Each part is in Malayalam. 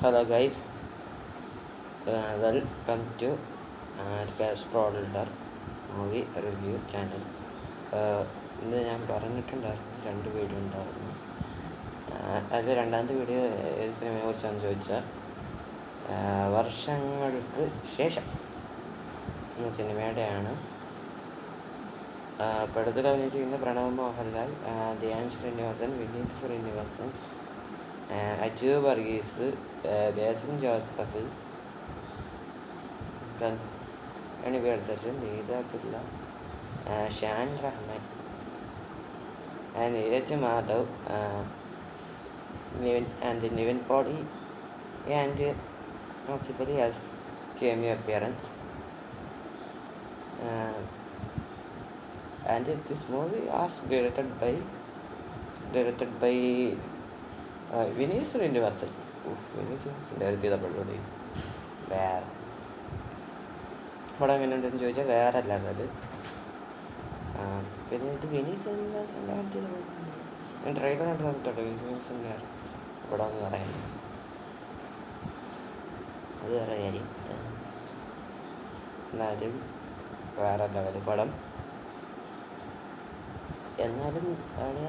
Hello guys, welcome to Gastroller movie review channel. ഇന്ന് ഞാൻ പറഞ്ഞിട്ടുണ്ടായിരുന്നു 2 വീഡിയോ ഉണ്ടായിരുന്നു. അത് രണ്ടാമത്തെ വീഡിയോ ഏത് സിനിമയെ കുറിച്ചാണെന്ന് ചോദിച്ചാൽ വർഷങ്ങൾക്ക് ശേഷം എന്ന സിനിമയുടെയാണ്. പടത്തിൽ അഭിനയിച്ചിരിക്കുന്ന Pranav Mohanlal, Dhyan Sreenivasan, Vineeth Sreenivasan, Aju Varghese, Basil Joseph, Priyadarshan, Neeta Pillai, Shaan Rahman, Neeraj Madhav, Nivin Pauly, and Asif Ali has cameo appearance. And this movie was directed by Vineeth Sreenivasan. Vineeth Sreenivasan direct ചെയ്ത പടം വേറെ പടം എങ്ങനെ ഉണ്ടെന്ന് ചോദിച്ചാൽ വേറെ അല്ലാതെ. പിന്നെ ഇത് വിനീത് ശ്രീനിവാസൻ ഡയറക്റ്റ് ചെയ്ത പടം ഞാൻ ട്രെയിലർ കണ്ട് നോക്കത്തോട്ടെ. വിനീത് ശ്രീനിവാസൻ്റെ പടം എന്ന് പറയുന്നത് അത് വേറെ കാര്യം. എന്നാലും വേറെ ലെവല് പടം. എന്നാലും അവിടെ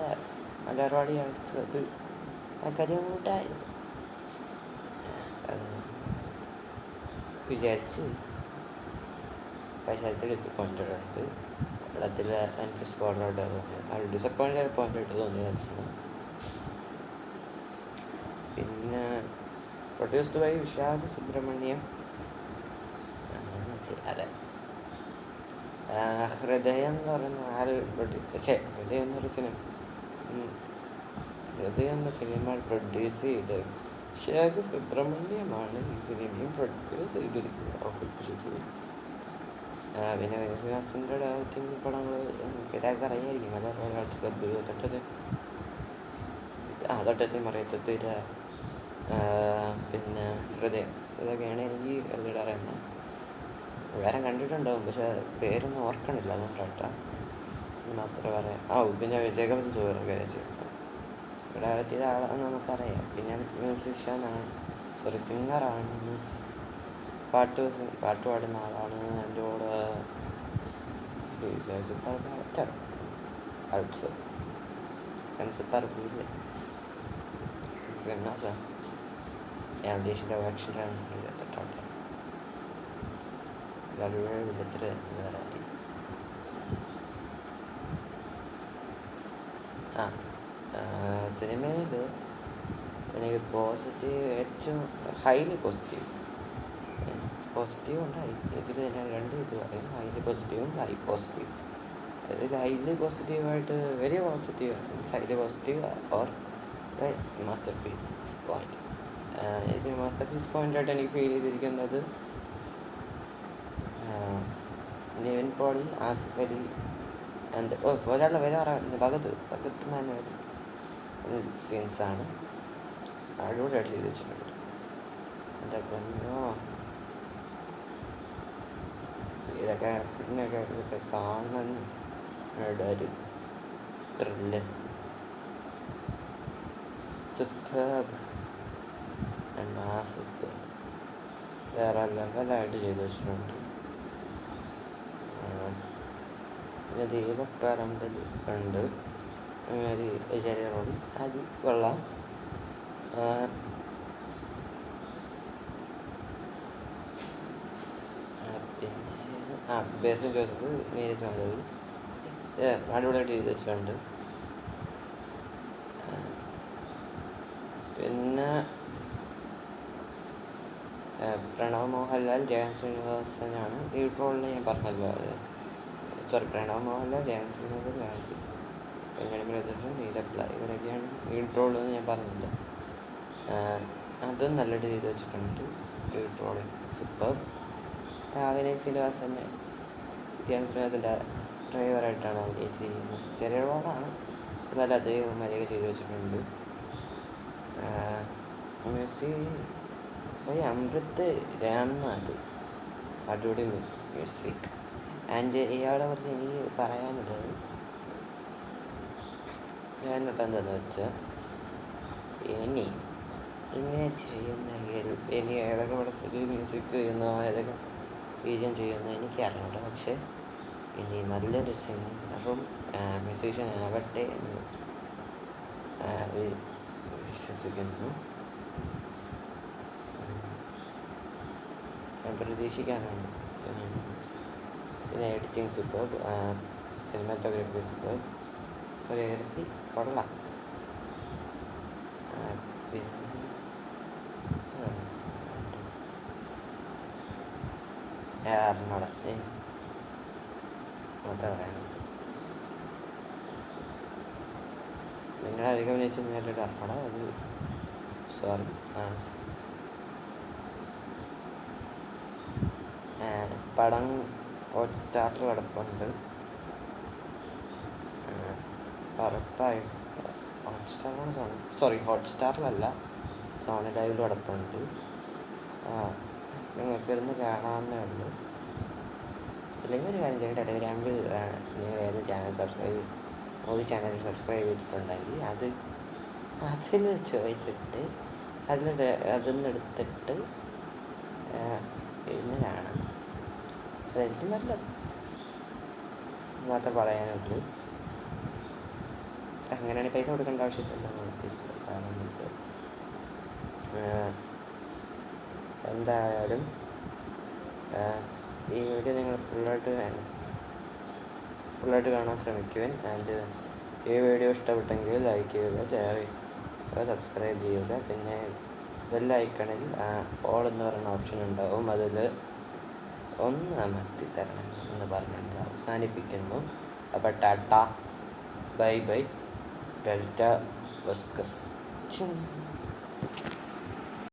മലയാളി അത് കരിയങ്ങോട്ടായിരുന്നു വിചാരിച്ചു. പക്ഷേ അത് ഡിസപ്പോയിൻറ്റഡ് ഉണ്ട്. പടത്തിൽ എനിക്ക് സ്പോയിലറായിട്ട് തോന്നിയത് അത് ഡിസപ്പോയിൻറ്റഡ് തോന്നിയതാണ്. പിന്നെ പ്രൊഡ്യൂസ്ഡ് ബൈ വിശാഖ് സുബ്രഹ്മണ്യം. അതെ, ഹൃദയം എന്ന് പറയുന്ന ഹൃദയം എന്നൊരു സിനിമ പ്രൊഡ്യൂസ് ചെയ്ത് വിശാഖ് സുബ്രഹ്മണ്യമാണ് ഈ സിനിമയും പ്രൊഡ്യൂസ് ചെയ്തിരിക്കുന്നത്. പിന്നെ വിനീത് ഡയറക്റ്റിംഗ് പടങ്ങൾ ഇതൊക്കെ അറിയായിരിക്കും. മലയാളം ക്ലബ്ബ് തൊട്ടത്തിൽ മറിയത്തില്ല. പിന്നെ ഹൃദയം, ഇതൊക്കെയാണ് എനിക്ക് ഹൃദയം അറിയുന്നത്. വേറെ കണ്ടിട്ടുണ്ടാവും, പക്ഷെ പേരൊന്നും ഓർക്കണില്ല. അതുകൊണ്ടാട്ടാ മാത്രമേ പറയാം. പിന്നെ ജഗപതി ചോറൊക്കെ ഡയറക്റ്റ് ചെയ്ത ആളാണെന്ന് നമുക്കറിയാം. പിന്നെ സിംഗറാണ്, പാട്ട് പാടുന്ന ആളാണ്. എൻ്റെ കൂടെ ദേശീയ ആക്ഷനാണ് തൊട്ടാട്ടെ വിധത്തിൽ സിനിമയിൽ എനിക്ക് ഏറ്റവും ഹൈലി പോസിറ്റീവ് ഉണ്ടായി. ഇതിൽ ഞാൻ 2 ഇത് പറയും, ഹൈലി പോസിറ്റീവും ഹൈ പോസിറ്റീവ്. അതിൽ ഹൈലി പോസിറ്റീവായിട്ട് very positive means highly positive or masterpiece point. ഇത് മാസ്റ്റർ പീസ് പോയിൻ്റായിട്ട് എനിക്ക് ഫീൽ ചെയ്തിരിക്കുന്നത് നിവിൻ പോളി, ആസിഫ് അലി ആൻഡ് ഒരാളുടെ വില പറയാൻ ഭഗത് മാനുവൽ സീൻസാണ് അടിപൊളിയായിട്ട് ചെയ്ത് വെച്ചിട്ടുണ്ട്. എൻ്റെ പൊന്നോ, ഇതൊക്കെ കാണാൻ ഒരു ത്രില്ല്. സൂപ്പർബ് വേറെ ലെവലായിട്ട് ചെയ്ത് വെച്ചിട്ടുണ്ട്. പിന്നെ ദീപക് പറമ്പിൽ ഉണ്ട്, ചെറിയ റോഡി, അത് കൊള്ളാം. പിന്നെ ബേസിൽ ജോസഫ്, നീരജ് മാധവ് അടിപൊളിയായിട്ട് ചെയ്ത് വെച്ചിട്ടുണ്ട്. പിന്നെ പ്രണവ് മോഹൻലാൽ, ധ്യാൻ ശ്രീനിവാസനാണ് ലീഡ് റോളിൽ. ഞാൻ പറഞ്ഞല്ലോ, പ്രണവ് മോഹൻലാൽ, ധ്യാൻ ശ്രീനിവാസൻ, പ്രിയദർശൻ, നീത പിള്ള ഇവരൊക്കെയാണ് ലീഡ് റോൾ എന്ന് ഞാൻ പറഞ്ഞില്ല. അതും നല്ലതായിട്ട് ചെയ്ത് വെച്ചിട്ടുണ്ട്. ലീഡ് റോളിൽ സൂപ്പർ. വിനീത് ശ്രീനിവാസൻ്റെ ധ്യാൻ ശ്രീനിവാസൻ്റെ ഡ്രൈവറായിട്ടാണ് അഭിനയിച്ചിരിക്കുന്നത്. ചെറിയ റോളാണ്, നല്ല അദ്ദേഹം മര്യാദ ചെയ്ത് വെച്ചിട്ടുണ്ട്. അമൃത് രാംനാഥ് അടിപൊളി മ്യൂസിക്. ആൻഡ് ഇയാളെ കുറിച്ച് എനിക്ക് പറയാനുള്ളത് ഞാനിപ്പോൾ എന്താണെന്ന് വെച്ചാൽ ഇനി ഇങ്ങനെ ചെയ്യുന്നെങ്കിൽ ഇനി ഏതൊക്കെ പടത്തിൽ മ്യൂസിക് ചെയ്യുന്നോ ഏതൊക്കെ വീഡിയോ ചെയ്യുന്നോ എനിക്ക് അറിഞ്ഞൂട. പക്ഷെ ഇനി നല്ലൊരു സിംഗറും മ്യൂസീഷ്യൻ ആവട്ടെ എന്ന് വിശ്വസിക്കുന്നു. ഞാൻ പ്രതീക്ഷിക്കാനുണ്ട്. പിന്നെ editing super, cinematography super, choreography കൊള്ളാം. പിന്നെ അറിഞ്ഞൂട മൊത്തം പറയാനുണ്ട്. നിങ്ങളധികം വിളിച്ച് നേരിട്ട് അറിഞ്ഞൂട, അത് സോറി. പടം ഹോട്ട്സ്റ്റാറിൽ കിടപ്പുണ്ട്. ഉറപ്പായിട്ട് ഹോട്ട്സ്റ്റാറിലല്ല, സോണി ലൈവിൽ കിടപ്പുണ്ട്. നിങ്ങൾക്ക് ഇരുന്ന് കാണാവുന്നേ ഉള്ളൂ. അല്ലെങ്കിൽ ഒരു കാര്യം ചെയ്യും, ടെലഗ്രാമിൽ നിങ്ങൾ ഏത് ചാനൽ ഒരു ചാനൽ സബ്സ്ക്രൈബ് ചെയ്തിട്ടുണ്ടെങ്കിൽ അതിൽ ചോദിച്ചിട്ട് അതിൽ എടുത്തിട്ട് ഇരുന്ന് കാണാം. അതായിരിക്കും നല്ലത് മാത്രം പറയാനുള്ളൂ. അങ്ങനെയാണെങ്കിൽ പൈസ കൊടുക്കേണ്ട ആവശ്യമില്ല. എന്തായാലും ഈ വീഡിയോ നിങ്ങൾ ഫുള്ളായിട്ട് കാണാൻ ശ്രമിക്കുവാൻ. ആൻഡ് ഈ വീഡിയോ ഇഷ്ടപ്പെട്ടെങ്കിൽ ലൈക്ക് ചെയ്യുക, ഷെയർ ചെയ്യുക, സബ്സ്ക്രൈബ് ചെയ്യുക. പിന്നെ ബെല്ലൈക്കണിൽ ഓൾ എന്ന് പറയുന്ന ഓപ്ഷൻ ഉണ്ടാവും, അതിൽ ഒന്ന് അമർത്തി തരണം എന്ന് പറഞ്ഞിട്ട് അവസാനിപ്പിക്കുന്നു. അപ്പോൾ ടാറ്റ, ബൈ ബൈ, ഡെൽറ്റ വസ്കസ്.